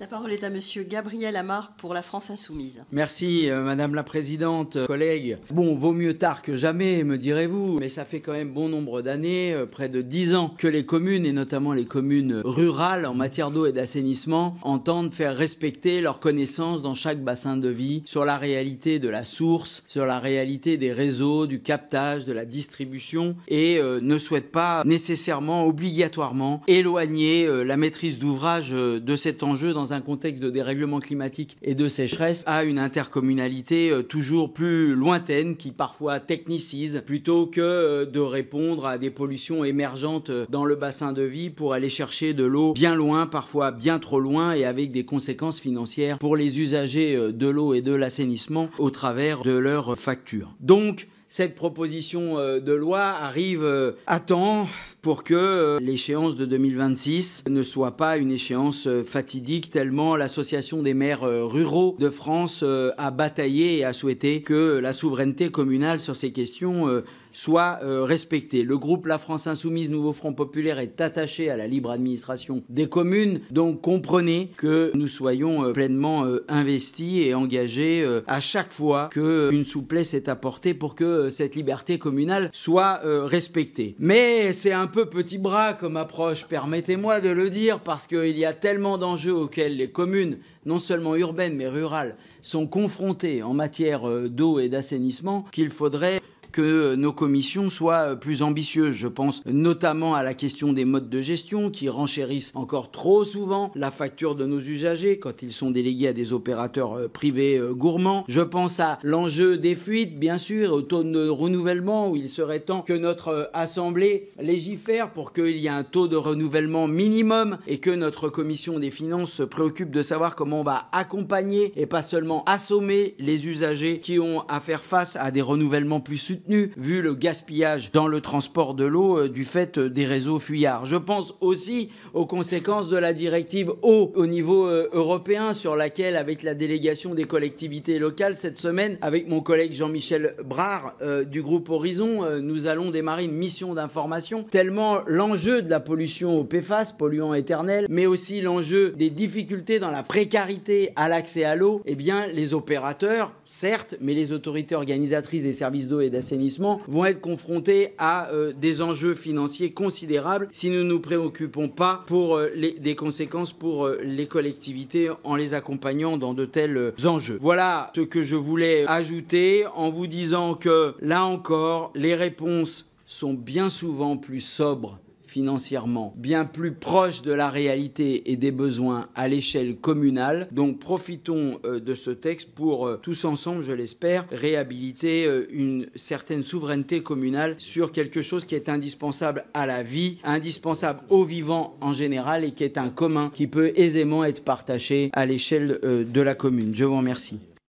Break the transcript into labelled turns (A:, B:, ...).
A: La parole est à Monsieur Gabriel Amar pour la France Insoumise.
B: Merci Madame la Présidente, collègues. Bon, vaut mieux tard que jamais, me direz-vous, mais ça fait quand même bon nombre d'années, près de 10 ans, que les communes, et notamment les communes rurales en matière d'eau et d'assainissement, entendent faire respecter leurs connaissances dans chaque bassin de vie sur la réalité de la source, sur la réalité des réseaux, du captage, de la distribution, et ne souhaitent pas nécessairement, obligatoirement, éloigner la maîtrise d'ouvrage de cet enjeu dans un contexte de dérèglement climatique et de sécheresse à une intercommunalité toujours plus lointaine qui parfois technicise plutôt que de répondre à des pollutions émergentes dans le bassin de vie pour aller chercher de l'eau bien loin, parfois bien trop loin et avec des conséquences financières pour les usagers de l'eau et de l'assainissement au travers de leurs factures. Donc, cette proposition de loi arrive à temps pour que l'échéance de 2026 ne soit pas une échéance fatidique, tellement l'Association des maires ruraux de France a bataillé et a souhaité que la souveraineté communale sur ces questions soit respectée. Le groupe La France Insoumise Nouveau Front Populaire est attaché à la libre administration des communes, donc comprenez que nous soyons pleinement investis et engagés à chaque fois qu'une souplesse est apportée pour que cette liberté communale soit respectée. Mais c'est un peu petit bras comme approche, permettez-moi de le dire, parce qu'il y a tellement d'enjeux auxquels les communes, non seulement urbaines mais rurales, sont confrontées en matière d'eau et d'assainissement qu'il faudrait que nos commissions soient plus ambitieuses. Je pense notamment à la question des modes de gestion qui renchérissent encore trop souvent la facture de nos usagers quand ils sont délégués à des opérateurs privés gourmands. Je pense à l'enjeu des fuites, bien sûr, au taux de renouvellement où il serait temps que notre Assemblée légifère pour qu'il y ait un taux de renouvellement minimum et que notre commission des finances se préoccupe de savoir comment on va accompagner et pas seulement assommer les usagers qui ont à faire face à des renouvellements plus soutenus vu le gaspillage dans le transport de l'eau du fait des réseaux fuyards. Je pense aussi aux conséquences de la directive eau au niveau européen sur laquelle, avec la délégation des collectivités locales cette semaine, avec mon collègue Jean-Michel Brard du groupe Horizon, nous allons démarrer une mission d'information tellement l'enjeu de la pollution au PFAS, polluant éternel, mais aussi l'enjeu des difficultés dans la précarité à l'accès à l'eau, eh bien les opérateurs, certes, mais les autorités organisatrices des services d'eau et d'assainissement vont être confrontés à des enjeux financiers considérables si nous ne nous préoccupons pas pour des conséquences pour les collectivités en les accompagnant dans de tels enjeux. Voilà ce que je voulais ajouter en vous disant que, là encore, les réponses sont bien souvent plus sobres financièrement, bien plus proche de la réalité et des besoins à l'échelle communale. Donc profitons de ce texte pour tous ensemble, je l'espère, réhabiliter une certaine souveraineté communale sur quelque chose qui est indispensable à la vie, indispensable aux vivants en général et qui est un commun qui peut aisément être partagé à l'échelle de la commune. Je vous remercie.